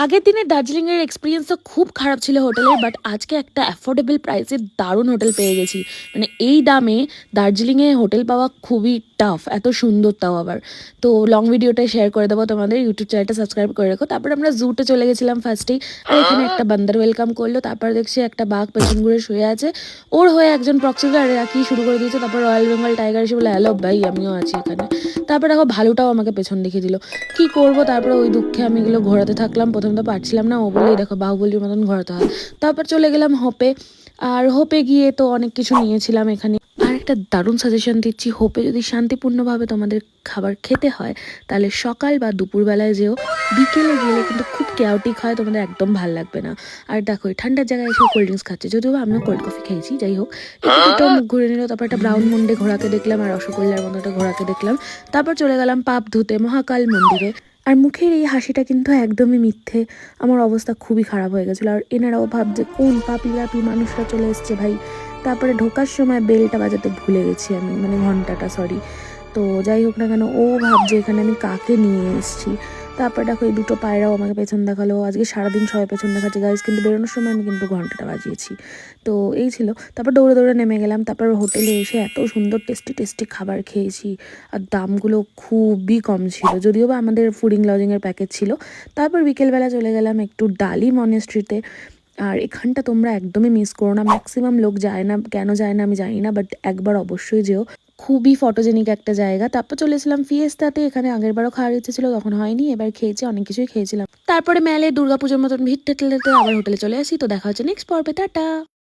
আগের দিনের দার্জিলিংয়ের এক্সপিরিয়েন্সটা খুব খারাপ ছিল হোটেলের, বাট আজকে একটা অ্যাফোর্ডেবল প্রাইসে দারুণ হোটেল পেয়ে গেছি। মানে এই দামে দার্জিলিংয়ে হোটেল পাওয়া খুবই টাফ, এত সুন্দর তাও আবার। তো লং ভিডিওটা শেয়ার করে দেবো তোমাদের, ইউটিউব চ্যানেলটা সাবস্ক্রাইব করে রাখো। তারপর আমরা জুতে চলে গেছিলাম ফার্স্টেই, আর এখানে একটা বান্দর ওয়েলকাম করলো। তারপর দেখছি একটা বাঘ পেছন ঘুরে শুয়ে আছে, ওর হয়ে একজন প্রক্সি গার্ড রাখি শুরু করে দিয়েছে। তারপর রয়্যাল বেঙ্গল টাইগার এসে বলে হ্যালো ভাই, আমিও আছি এখানে। তারপর দেখো ভালুটাও আমাকে পেছন দেখিয়ে দিল, কি করব। তারপরে ওই দুঃখে আমি এগুলো ঘোরাতে থাকলাম, প্রথমে তো পারছিলাম না, ও বলেই দেখো বাহুবলীর মতন ঘোরাতে হয়। তারপর চলে গেলাম হোপে, আর হোপে গিয়ে তো অনেক কিছু নিয়েছিলাম এখানে। আর একটা দারুণ সাজেশন দিচ্ছি, হোপে যদি শান্তিপূর্ণভাবে তোমাদের খাবার খেতে হয় তাহলে সকাল বা দুপুরবেলায় যেও, বিকেলে গেলে কিন্তু খুব কেয়াওটিক হয়, তোমাদের একদম ভাল লাগবে না। আর দেখো ঠান্ডার জায়গায় এসে কোল্ড ড্রিঙ্কস খাচ্ছে, যদিও আমিও কোল্ড কফি খেয়েছি, যাই হোক একটু মুখ ঘুরে নিল। তারপর একটা ব্রাউন মুন্ডে ঘোড়াকে দেখলাম, আর রসগোল্লার মতো একটা ঘোড়াকে দেখলাম। তারপর চলে গেলাম পাপ ধুতে মহাকাল মন্দিরে। আর মুখের এই হাসিটা কিন্তু একদমই মিথ্যে, আমার অবস্থা খুবই খারাপ হয়ে গেছিলো। আর এনারাও ভাবছে কোন পাপি পাপি মানুষরা চলে এসছে ভাই। তারপরে ঢোকার সময় বেলটা বাজাতে ভুলে গেছি আমি, মানে ঘন্টাটা, সরি। তো যাই হোক না কেন, ও ভাবছে এখানে আমি কাকে নিয়ে এসেছি। তারপর দেখো এই দুটো পায়রাও আমাকে পেছন দেখালো। আজকে সারাদিন সবাই পেছন দেখাচ্ছে গাইজ, কিন্তু বেরোনোর সময় আমি কিন্তু ঘন্টাটা বাজিয়েছি। তো এই ছিল। তারপর দৌড়ে দৌড়ে নেমে গেলাম। তারপর হোটেলে এসে এত সুন্দর টেস্টি টেস্টি খাবার খেয়েছি, আর দামগুলো খুবই কম ছিল, যদিও বা আমাদের ফুডিং লজিংয়ের প্যাকেজ ছিল। তারপর বিকেলবেলা চলে গেলাম একটু ডালি মনেস্ট্রিতে। আর এখানটা তোমরা একদমই মিস করো না, ম্যাক্সিমাম লোক যায় না, কেন যায় না আমি জানি না, বাট একবার অবশ্যই যেও, খুবই ফটোজেনিক একটা জায়গা। তারপর চলেছিলাম ফিয়েস্তাতে, এখানে আগের বারও খাওয়ার ইচ্ছে ছিল, তখন হয়নি, এবার খেয়েছি, অনেক কিছুই খেয়েছিলাম। তারপরে মেলে দুর্গাপুজোর মতন ভিড় ঠেটে আবার হোটেলে চলে আসি। তো দেখা হচ্ছে নেক্সট পর্বে, টাটা।